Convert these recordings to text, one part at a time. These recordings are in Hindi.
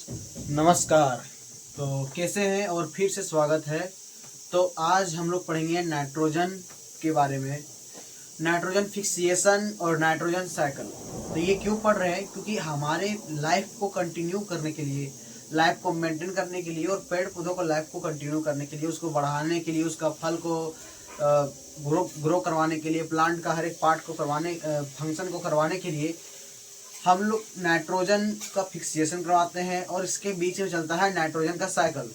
नमस्कार। तो कैसे हैं और फिर से स्वागत है। तो आज हम लोग पढ़ेंगे नाइट्रोजन के बारे में, नाइट्रोजन फिक्सिएशन और नाइट्रोजन साइकिल। तो ये क्यों पढ़ रहे हैं? क्योंकि हमारे लाइफ को कंटिन्यू करने के लिए, लाइफ को मेंटेन करने के लिए और पेड़ पौधों को लाइफ को कंटिन्यू करने के लिए, उसको बढ़ाने के लिए, उसका फल को ग्रो करवाने के लिए, प्लांट का हर एक पार्ट को करवाने, फंक्शन को करवाने के लिए हम लोग नाइट्रोजन का फिक्सिएशन करवाते हैं और इसके बीच में चलता है नाइट्रोजन का साइकिल।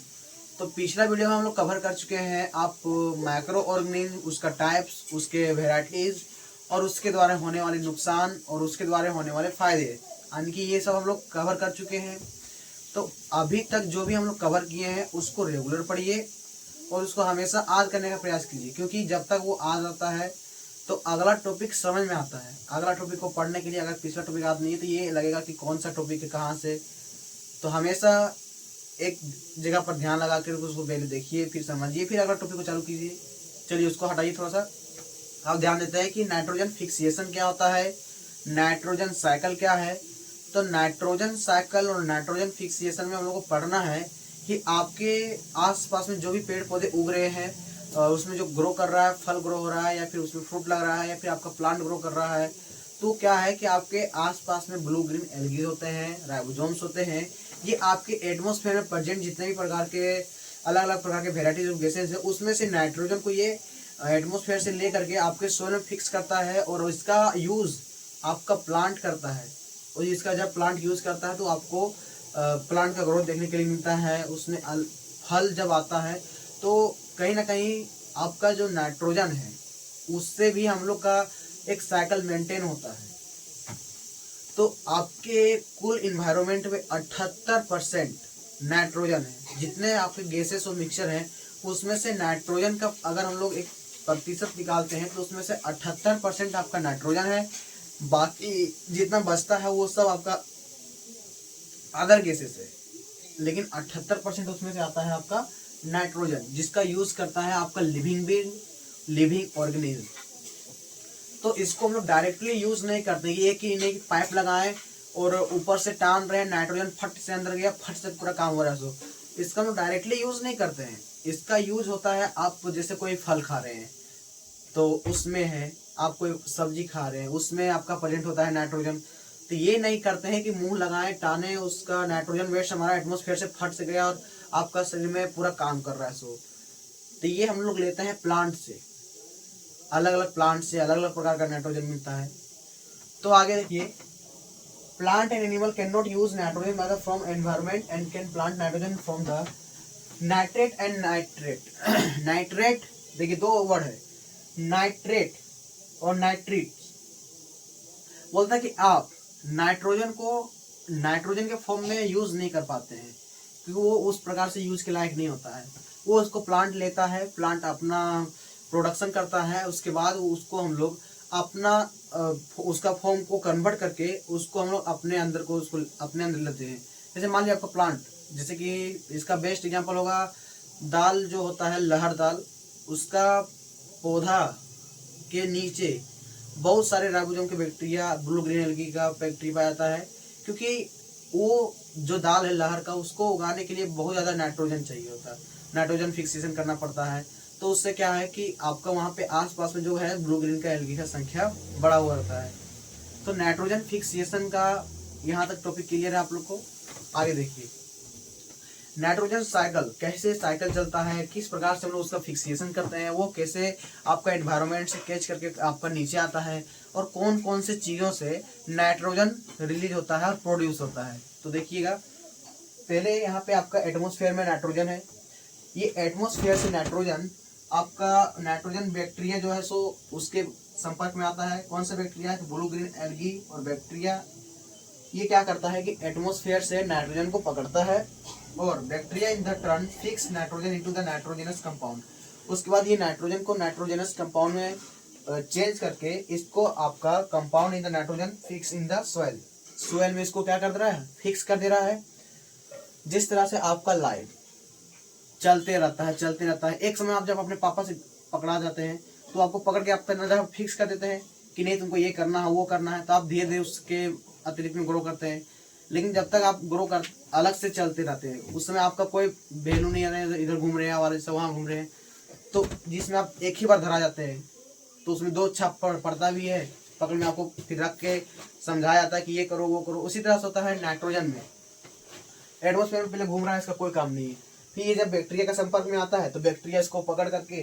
तो पिछला वीडियो में हम लोग कवर कर चुके हैं आप माइक्रो ऑर्गेनिज्म, उसका टाइप्स, उसके वेराइटीज और उसके द्वारा होने वाले नुकसान और उसके द्वारा होने वाले फायदे, यानी कि ये सब हम लोग कवर कर चुके हैं। तो अभी तक जो भी हम लोग कवर किए हैं उसको रेगुलर पढ़िए और उसको हमेशा याद करने का प्रयास कीजिए, क्योंकि जब तक वो याद आता है तो अगला टॉपिक समझ में आता है। अगला टॉपिक को पढ़ने के लिए अगर पिछला टॉपिक याद नहीं है तो ये लगेगा कि कौन सा टॉपिक है, कहाँ से। तो हमेशा एक जगह पर ध्यान लगा कर उसको पहले देखिए, फिर समझिए, फिर अगला टॉपिक को चालू कीजिए। चलिए उसको हटाइए थोड़ा सा। अब ध्यान देते हैं कि नाइट्रोजन फिक्सिएशन क्या होता है, नाइट्रोजन साइकिल क्या है। तो नाइट्रोजन साइकिल और नाइट्रोजन फिक्सिएशन में हम लोग को पढ़ना है कि आपके आसपास में जो भी पेड़ पौधे उग रहे हैं, उसमें जो ग्रो कर रहा है, फल ग्रो हो रहा है या फिर उसमें फ्रूट लग रहा है या फिर आपका प्लांट ग्रो कर रहा है, तो क्या है कि आपके आसपास में ब्लू ग्रीन एल्गी होते हैं, राइबोसोम्स होते हैं। ये आपके एटमॉस्फेयर में प्रेजेंट जितने भी प्रकार के अलग अलग प्रकार के वेराइटीज ऑफ गैसेज है, उसमें से नाइट्रोजन को ये एटमॉस्फेयर से ले करके आपके सोil में फिक्स करता है और इसका यूज आपका प्लांट करता है। और इसका जब प्लांट यूज करता है तो आपको प्लांट का ग्रोथ देखने के लिए मिलता है। उसमें फल जब आता है तो कहीं ना कहीं आपका जो नाइट्रोजन है उससे भी हम लोग का एक साइकिल मेंटेन होता है। तो आपके कुल इन्वायरमेंट में 78% नाइट्रोजन है। जितने आपके गैसेस और मिक्सचर हैं उसमें से नाइट्रोजन का अगर हम लोग एक प्रतिशत निकालते हैं तो उसमें से 78% आपका नाइट्रोजन है। बाकी जितना बचता है वो सब आपका अदर गैसेस है, लेकिन 78% उसमें से आता है आपका नाइट्रोजन, जिसका यूज करता है आपका लिविंग बीइंग, लिविंग ऑर्गेनिज्म। तो इसको हम लोग डायरेक्टली यूज नहीं करते, ये कि इन्हें पाइप लगाएं और ऊपर से टान रहे हैं, नाइट्रोजन फट से अंदर गया, फट से पूरा काम हो रहा है। सो इसका हम लोग डायरेक्टली यूज नहीं करते हैं। इसका यूज होता है आप जैसे कोई फल खा रहे हैं तो उसमें है, आप कोई सब्जी खा रहे हैं उसमें आपका प्रेजेंट होता है नाइट्रोजन। तो ये नहीं करते हैं कि मुंह लगाएं, टाने, उसका नाइट्रोजन वेस्ट हमारा एटमॉस्फेयर से फट से गया और आपका शरीर में पूरा काम कर रहा है। सो तो ये हम लोग लेते हैं प्लांट से, अलग अलग प्लांट से अलग अलग प्रकार का नाइट्रोजन मिलता है। तो आगे देखिए, plant and animal can not use nitrogen by the from environment and can plant nitrogen from the nitrate and nitrate. Nitrate देखिए दो वर्ड है, नाइट्रेट और नाइट्रीट। बोलता है कि आप नाइट्रोजन को नाइट्रोजन के फॉर्म में यूज नहीं कर पाते हैं क्योंकि वो उस प्रकार से यूज के लायक नहीं होता है। वो उसको प्लांट लेता है, प्लांट अपना प्रोडक्शन करता है, उसके बाद उसको हम लोग अपना उसका फॉर्म को कन्वर्ट करके उसको हम लोग अपने अंदर को उसको अपने अंदर लेते हैं। जैसे मान लिया आपका प्लांट, जैसे कि इसका बेस्ट एग्जांपल होगा दाल जो होता है, लहर दाल, उसका पौधा के नीचे बहुत सारे राइबोसोम के बैक्टीरिया, ब्लू ग्रीन एल्गी का बैक्टीरिया पाया जाता है, क्योंकि वो जो दाल है लहर का, उसको उगाने के लिए बहुत ज़्यादा नाइट्रोजन चाहिए होता है, नाइट्रोजन फिक्सेशन करना पड़ता है। तो उससे क्या है कि आपका वहाँ पे आसपास में जो है ब्लू ग्रीन का एल्गी का संख्या बढ़ा हुआ रहता है। तो नाइट्रोजन फिक्सेशन का यहाँ तक टॉपिक क्लियर है आप लोग को। आगे देखिए, नाइट्रोजन साइकिल, कैसे साइकिल चलता है, किस प्रकार से हम लोग उसका फिक्सेशन करते हैं, वो कैसे आपका एनवायरनमेंट से कैच करके आपका नीचे आता है और कौन कौन से चीज़ों से नाइट्रोजन रिलीज होता है और प्रोड्यूस होता है। तो देखिएगा, पहले यहाँ पे आपका एटमॉस्फेयर में नाइट्रोजन है। ये एटमॉस्फेयर से नाइट्रोजन, आपका नाइट्रोजन बैक्टीरिया जो है सो उसके संपर्क में आता है। कौन सा बैक्टीरिया है? ब्लू ग्रीन एल्गी और बैक्टीरिया। ये क्या करता है कि एटमॉस्फेयर से नाइट्रोजन को पकड़ता है और bacteria in the turn fix nitrogen into the nitrogenous compound. उसके बाद ये नाइट्रोजन को नाइट्रोजनस कंपाउंड में चेंज करके इसको आपका compound in the nitrogen fix in the soil, soil में इसको क्या कर दे रहा है? फिक्स कर दे रहा है। जिस तरह से आपका लाइफ चलते रहता है, चलते रहता है, एक समय आप जब अपने पापा से पकड़ा जाते हैं तो आपको पकड़ के आपका नजर फिक्स कर देते हैं कि नहीं तुमको ये करना है, वो करना है, तो आप धीरे धीरे उसके अतिरिक्त में ग्रो करते हैं। लेकिन जब तक आप ग्रो कर अलग से चलते रहते हैं उस समय आपका कोई वैल्यू नहीं है, इधर घूम रहे हैं और से वहाँ घूम रहे हैं। तो जिसमें आप एक ही बार धरा जाते हैं तो उसमें 2 छाप पड़ता भी है, पकड़ में आपको फिर रख के समझाया जाता है कि ये करो वो करो। उसी तरह से होता है नाइट्रोजन में। एटमोसफेयर में पहले घूम रहा है, इसका कोई काम नहीं है। फिर ये जब बैक्टीरिया का संपर्क में आता है तो बैक्टीरिया इसको पकड़ करके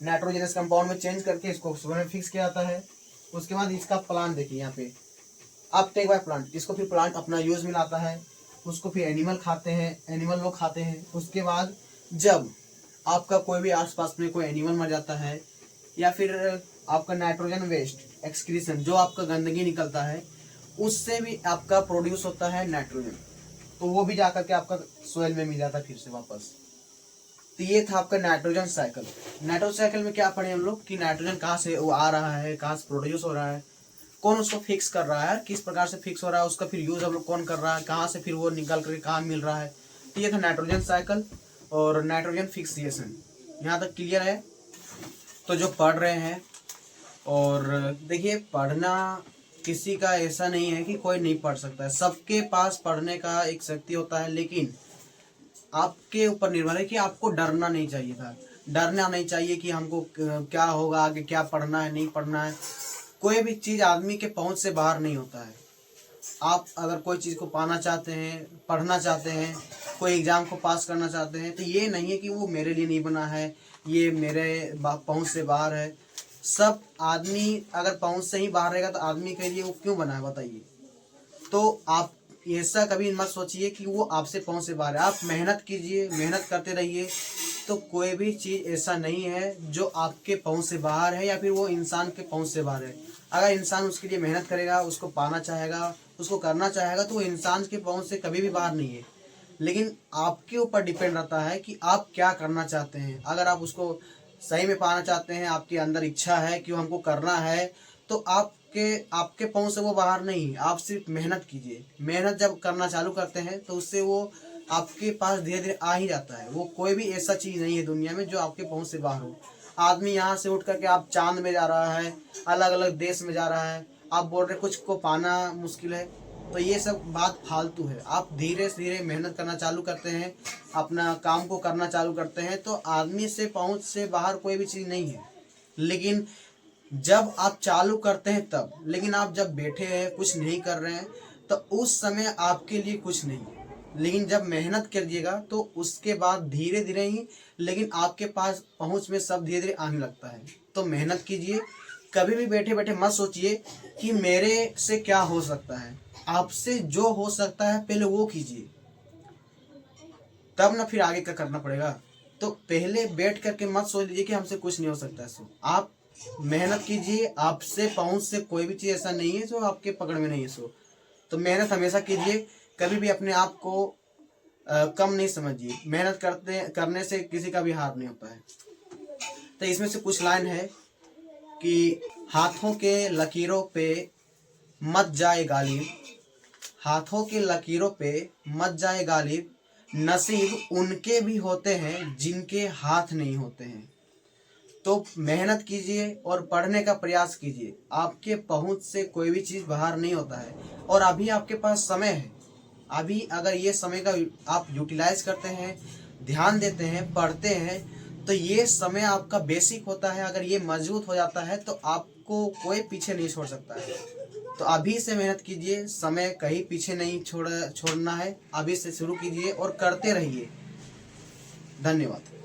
नाइट्रोजनस कंपाउंड में चेंज करके इसको ऑक्सीजन में फिक्स किया जाता है। उसके बाद इसका प्लांट देखिए यहाँ पे, अब टेक बाय प्लांट, इसको फिर प्लांट अपना यूज में लाता है, उसको फिर एनिमल खाते हैं, एनिमल लोग खाते हैं। उसके बाद जब आपका कोई भी आसपास में कोई एनिमल मर जाता है या फिर आपका नाइट्रोजन वेस्ट एक्सक्रीशन जो आपका गंदगी निकलता है उससे भी आपका प्रोड्यूस होता है नाइट्रोजन, तो वो भी जाकर के आपका सोइल में मिल जाता है फिर से वापस। तो ये था आपका नाइट्रोजन साइकिल। नाइट्रोजन साइकिल में क्या पढ़े हम लोग कि नाइट्रोजन कहाँ से वो आ रहा है, कहाँ से प्रोड्यूस हो रहा है, कौन उसको फिक्स कर रहा है, किस प्रकार से फिक्स हो रहा है, उसका फिर यूज हम लोग कौन कर रहा है, कहाँ से फिर वो निकल करके कहाँ मिल रहा है। तो ये था नाइट्रोजन साइकिल और नाइट्रोजन फिक्सिएशन। यहाँ तक क्लियर है? तो जो पढ़ रहे हैं, और देखिए पढ़ना किसी का ऐसा नहीं है कि कोई नहीं पढ़ सकता है, सबके पास पढ़ने का एक शक्ति होता है, लेकिन आपके ऊपर निर्भर है कि आपको डरना नहीं चाहिए था। डरना नहीं चाहिए कि हमको क्या होगा आगे, क्या पढ़ना है नहीं पढ़ना है। कोई भी चीज़ आदमी के पहुंच से बाहर नहीं होता है। आप अगर कोई चीज़ को पाना चाहते हैं, पढ़ना चाहते हैं, कोई एग्ज़ाम को पास करना चाहते हैं, तो ये नहीं है कि वो मेरे लिए नहीं बना है, ये मेरे पहुंच से बाहर है। सब आदमी अगर पहुंच से ही बाहर रहेगा तो आदमी के लिए वो क्यों बना है बताइए। तो आप ऐसा कभी मत सोचिए कि वो आपसे पहुंच से बाहर है। आप मेहनत कीजिए, मेहनत करते रहिए, तो कोई भी चीज़ ऐसा नहीं है जो आपके पहुंच से बाहर है या फिर वो इंसान के पहुंच से बाहर है। अगर इंसान उसके लिए मेहनत करेगा, उसको पाना चाहेगा, उसको करना चाहेगा, तो वो इंसान के पहुंच से कभी भी बाहर नहीं है। लेकिन आपके ऊपर डिपेंड रहता है कि आप क्या करना चाहते हैं। अगर आप उसको सही में पाना चाहते हैं, आपके अंदर इच्छा है कि हमको करना है, तो आपके पहुंच से वो बाहर नहीं। आप सिर्फ मेहनत कीजिए। मेहनत जब करना चालू करते हैं तो उससे वो आपके पास धीरे धीरे आ ही जाता है। वो कोई भी ऐसा चीज़ नहीं है दुनिया में जो आपके पहुंच से बाहर हो। आदमी यहाँ से उठ करके आप चांद में जा रहा है, अलग अलग देश में जा रहा है, आप बोल रहे कुछ को पाना मुश्किल है, तो ये सब बात फालतू है। आप धीरे धीरे मेहनत करना चालू करते हैं, अपना काम को करना चालू करते हैं, तो आदमी से पहुंच से बाहर कोई भी चीज़ नहीं है। लेकिन जब आप चालू करते हैं तब, लेकिन आप जब बैठे हैं कुछ नहीं कर रहे हैं तो उस समय आपके लिए कुछ नहीं है। लेकिन जब मेहनत करिएगा तो उसके बाद धीरे धीरे ही, लेकिन आपके पास पहुंच में सब धीरे धीरे आने लगता है। तो मेहनत कीजिए। कभी भी बैठे बैठे मत सोचिए कि मेरे से क्या हो सकता है। आपसे जो हो सकता है पहले वो कीजिए, तब ना फिर आगे का करना पड़ेगा। तो पहले बैठ करके मत सोच लीजिए कि हमसे कुछ नहीं हो सकता है। सो आप मेहनत कीजिए। आपसे पहुंच से कोई भी चीज़ ऐसा नहीं है जो आपके पकड़ में नहीं है। सो तो मेहनत हमेशा कीजिए। कभी भी अपने आप को कम नहीं समझिए। मेहनत करने से किसी का भी हार नहीं होता है। तो इसमें से कुछ लाइन है कि हाथों के लकीरों पे मत जाए गालिब, हाथों के लकीरों पे मत जाए गालिब, नसीब उनके भी होते हैं जिनके हाथ नहीं होते हैं। तो मेहनत कीजिए और पढ़ने का प्रयास कीजिए। आपके पहुंच से कोई भी चीज़ बाहर नहीं होता है। और अभी आपके पास समय है। अभी अगर ये समय का आप यूटिलाइज करते हैं, ध्यान देते हैं, पढ़ते हैं, तो ये समय आपका बेसिक होता है। अगर ये मजबूत हो जाता है तो आपको कोई पीछे नहीं छोड़ सकता है। तो अभी से मेहनत कीजिए। समय कहीं पीछे नहीं छोड़ना है। अभी से शुरू कीजिए और करते रहिए। धन्यवाद।